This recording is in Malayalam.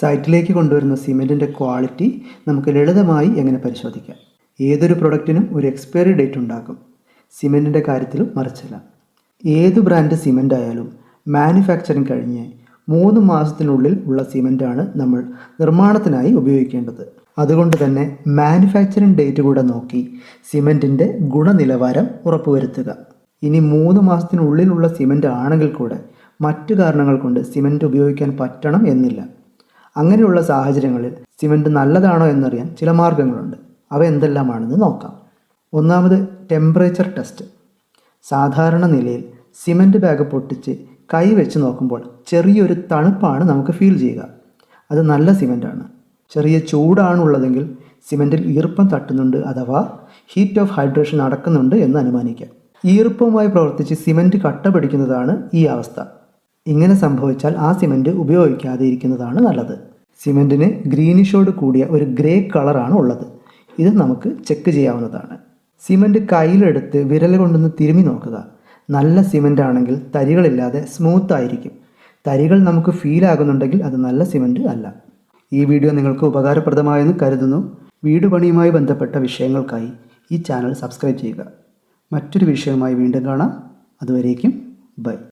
സൈറ്റിലേക്ക് കൊണ്ടുവരുന്ന സിമെൻറ്റിൻ്റെ ക്വാളിറ്റി നമുക്ക് ലളിതമായി എങ്ങനെ പരിശോധിക്കാം? ഏതൊരു പ്രൊഡക്റ്റിനും ഒരു എക്സ്പയറി ഡേറ്റ് ഉണ്ടാകും. സിമെൻറ്റിൻ്റെ കാര്യത്തിലും മറിച്ചല്ല. ഏത് ബ്രാൻഡ് സിമെൻ്റ് ആയാലും മാനുഫാക്ചറിങ് കഴിഞ്ഞ് 3 മാസത്തിനുള്ളിൽ ഉള്ള സിമെൻറ്റാണ് നമ്മൾ നിർമ്മാണത്തിനായി ഉപയോഗിക്കേണ്ടത്. അതുകൊണ്ട് തന്നെ മാനുഫാക്ചറിങ് ഡേറ്റ് കൂടെ നോക്കി സിമെൻറ്റിൻ്റെ ഗുണനിലവാരം ഉറപ്പുവരുത്തുക. ഇനി 3 മാസത്തിനുള്ളിലുള്ള സിമെൻറ്റ് ആണെങ്കിൽ കൂടെ മറ്റു കാരണങ്ങൾ കൊണ്ട് സിമെൻറ്റ് ഉപയോഗിക്കാൻ പറ്റണം എന്നില്ല. അങ്ങനെയുള്ള സാഹചര്യങ്ങളിൽ സിമെൻറ്റ് നല്ലതാണോ എന്നറിയാൻ ചില മാർഗങ്ങളുണ്ട്. അവ എന്തെല്ലാമാണെന്ന് നോക്കാം. ഒന്നാമത് ടെമ്പറേച്ചർ ടെസ്റ്റ്. സാധാരണ നിലയിൽ സിമെൻറ്റ് ബാഗ് പൊട്ടിച്ച് കൈ വെച്ച് നോക്കുമ്പോൾ ചെറിയൊരു തണുപ്പാണ് നമുക്ക് ഫീൽ ചെയ്യുക. അത് നല്ല സിമെൻറ്റാണ്. ചെറിയ ചൂടാണുള്ളതെങ്കിൽ സിമെൻറ്റിൽ ഈർപ്പം തട്ടുന്നുണ്ട്, അഥവാ ഹീറ്റ് ഓഫ് ഹൈഡ്രേഷൻ നടക്കുന്നുണ്ട് എന്ന് അനുമാനിക്കാം. ഈർപ്പവുമായി പ്രവർത്തിച്ച് സിമെൻറ്റ് കട്ട പിടിക്കുന്നതാണ് ഈ അവസ്ഥ. ഇങ്ങനെ സംഭവിച്ചാൽ ആ സിമെൻറ്റ് ഉപയോഗിക്കാതെ ഇരിക്കുന്നതാണ് നല്ലത്. സിമെൻറ്റിന് ഗ്രീനിഷോട് കൂടിയ ഒരു ഗ്രേ കളറാണ് ഉള്ളത്. ഇത് നമുക്ക് ചെക്ക് ചെയ്യാവുന്നതാണ്. സിമെൻറ്റ് കയ്യിലെടുത്ത് വിരൽ കൊണ്ടൊന്ന് തിരുമ്മി നോക്കുക. നല്ല സിമെൻ്റ് ആണെങ്കിൽ തരികളില്ലാതെ സ്മൂത്ത് ആയിരിക്കും. തരികൾ നമുക്ക് ഫീൽ ആകുന്നുണ്ടെങ്കിൽ അത് നല്ല സിമെൻറ്റ് അല്ല. ഈ വീഡിയോ നിങ്ങൾക്ക് ഉപകാരപ്രദമായെന്ന് കരുതുന്നു. വീട് പണിയുമായി ബന്ധപ്പെട്ട വിഷയങ്ങൾക്കായി ഈ ചാനൽ സബ്സ്ക്രൈബ് ചെയ്യുക. മറ്റൊരു വിഷയവുമായി വീണ്ടും കാണാം. അതുവരേക്കും ബൈ.